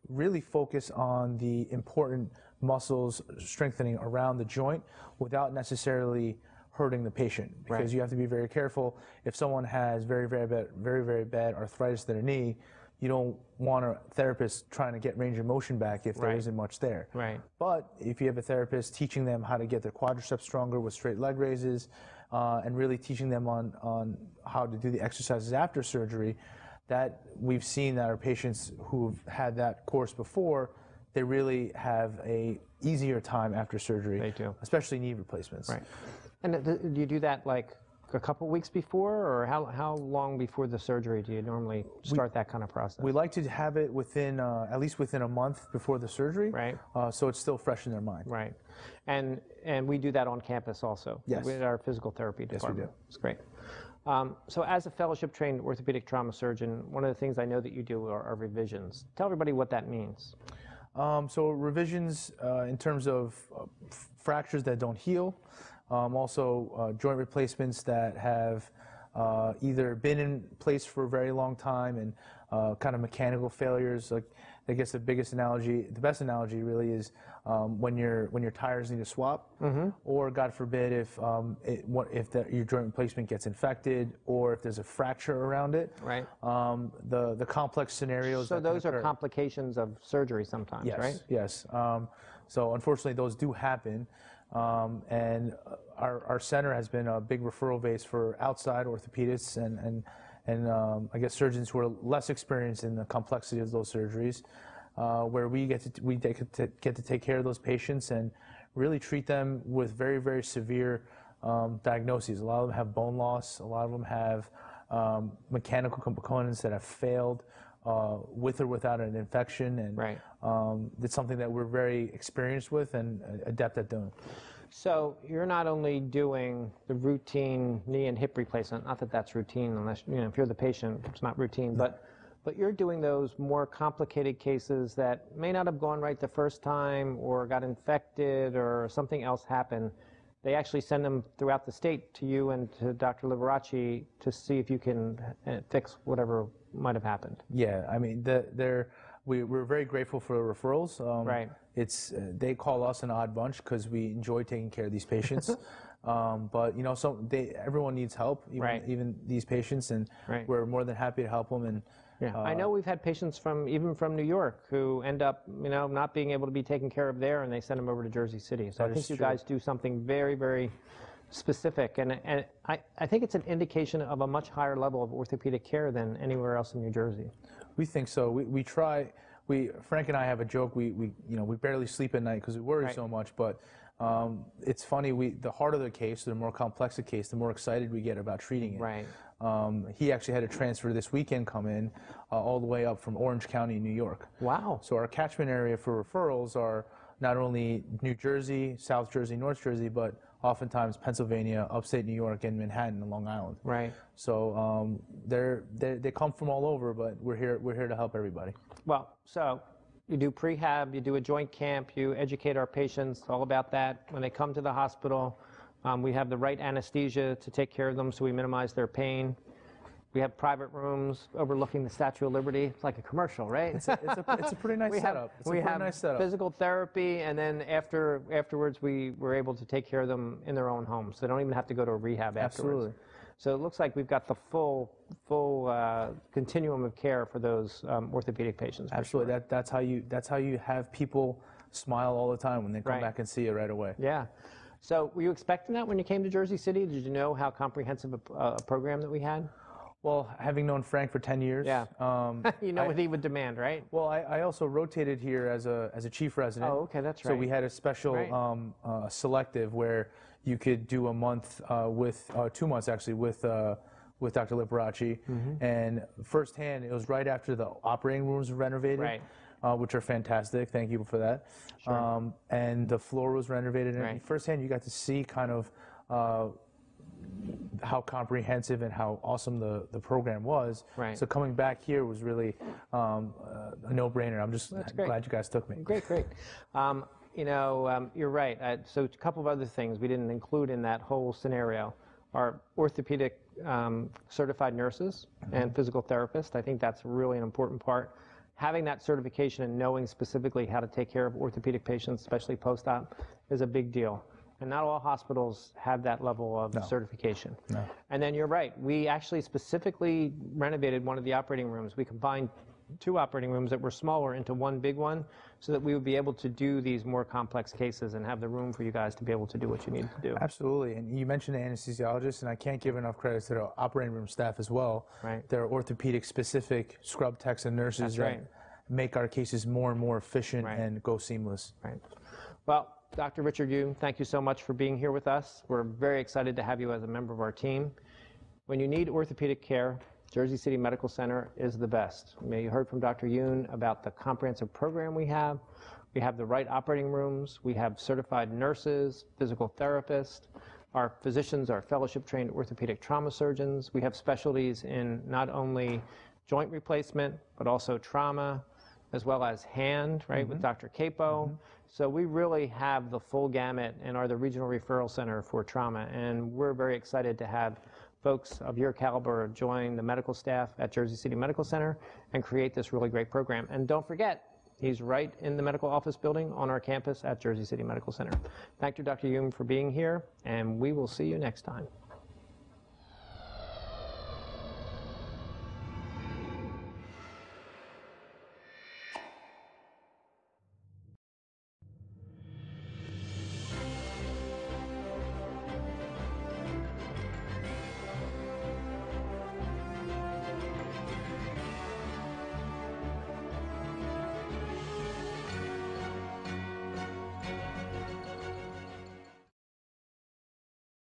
really focus on the important muscles strengthening around the joint without necessarily hurting the patient, because you have to be very careful. If someone has very bad arthritis to their knee, you don't want a therapist trying to get range of motion back if there isn't much there. Right. But if you have a therapist teaching them how to get their quadriceps stronger with straight leg raises, and really teaching them on how to do the exercises after surgery, that we've seen that our patients who've had that course before, they really have a easier time after surgery. They do. Especially knee replacements. Right. And do you do that like a couple weeks before, or how long before the surgery do you normally start that kind of process? We like to have it within, at least within a month before the surgery. Right. So it's still fresh in their mind. Right. And we do that on campus also. Yes. With our physical therapy department. Yes, we do. It's great. So as a fellowship-trained orthopedic trauma surgeon, one of the things I know that you do are revisions. Tell everybody what that means. So revisions in terms of fractures that don't heal, also joint replacements that have either been in place for a very long time and kind of mechanical failures. Like, I guess the best analogy really is when your tires need a swap, or God forbid if your joint replacement gets infected, or if there's a fracture around it. Right. The complex scenarios. So that can those are occur. complications of surgery sometimes, Yes, right? yes. So unfortunately, those do happen, and our center has been a big referral base for outside orthopedists and I guess surgeons who are less experienced in the complexity of those surgeries, where we get to take care of those patients and really treat them with very severe diagnoses. A lot of them have bone loss. A lot of them have mechanical components that have failed with or without an infection, and it's something that we're very experienced with and adept at doing. So you're not only doing the routine knee and hip replacement, not that that's routine unless, if you're the patient, it's not routine, but you're doing those more complicated cases that may not have gone right the first time or got infected or something else happened. They actually send them throughout the state to you and to Dr. Liberace to see if you can fix whatever might have happened. Yeah, I mean, we're very grateful for the referrals. They call us an odd bunch because we enjoy taking care of these patients. But you know, everyone needs help, even these patients, and we're more than happy to help them. And I know we've had patients even from New York who end up, not being able to be taken care of there, and they send them over to Jersey City. So I think you guys do something very, very specific, and I think it's an indication of a much higher level of orthopedic care than anywhere else in New Jersey. We think so. We try. Frank and I have a joke. We barely sleep at night because we worry so much. But it's funny. The harder the case, the more complex the case, the more excited we get about treating it. Right. He actually had a transfer this weekend come in all the way up from Orange County, New York. Wow. So our catchment area for referrals are not only New Jersey, South Jersey, North Jersey, but oftentimes Pennsylvania, upstate New York, and Manhattan and Long Island. Right. So they come from all over, but we're here to help everybody. Well, so you do prehab, you do a joint camp, you educate our patients all about that. When they come to the hospital, we have the right anesthesia to take care of them, so we minimize their pain. We have private rooms overlooking the Statue of Liberty. It's like a commercial, right? It's a pretty nice setup. We have physical therapy, and then afterwards we were able to take care of them in their own homes. So they don't even have to go to a rehab afterwards. Absolutely. So it looks like we've got the full continuum of care for those orthopedic patients. Absolutely. Sure. That's how you have people smile all the time when they come back and see you right away. Yeah. So were you expecting that when you came to Jersey City? Did you know how comprehensive a program that we had? Well, having known Frank for 10 years, you know what he would demand, right? Well, I also rotated here as a chief resident. Oh, okay, that's right. So we had a special selective where you could do a month 2 months actually with Dr. Liberace, and firsthand, it was right after the operating rooms were renovated, which are fantastic. Thank you for that. Sure. And the floor was renovated, and firsthand, you got to see kind of how comprehensive and how awesome the program was. Right. So coming back here was really a no-brainer. I'm just glad you guys took me. Great. You're right. So a couple of other things we didn't include in that whole scenario are orthopedic certified nurses and physical therapists. I think that's really an important part. Having that certification and knowing specifically how to take care of orthopedic patients, especially post-op, is a big deal. And not all hospitals have that level of certification. No. And then you're right. We actually specifically renovated one of the operating rooms. We combined 2 operating rooms that were smaller into one big one so that we would be able to do these more complex cases and have the room for you guys to be able to do what you need to do. Absolutely. And you mentioned the anesthesiologist, and I can't give enough credit to the operating room staff as well. Right. There are orthopedic-specific scrub techs and nurses that make our cases more and more efficient and go seamless. Right. Well, Dr. Richard Yoon, thank you so much for being here with us. We're very excited to have you as a member of our team. When you need orthopedic care, Jersey City Medical Center is the best. You heard from Dr. Yoon about the comprehensive program we have. We have the right operating rooms. We have certified nurses, physical therapists. Our physicians are fellowship-trained orthopedic trauma surgeons. We have specialties in not only joint replacement, but also trauma, as well as hand, with Dr. Capo. So we really have the full gamut and are the regional referral center for trauma. And we're very excited to have folks of your caliber join the medical staff at Jersey City Medical Center and create this really great program. And don't forget, he's right in the medical office building on our campus at Jersey City Medical Center. Thank you, Dr. Yoon, for being here, and we will see you next time.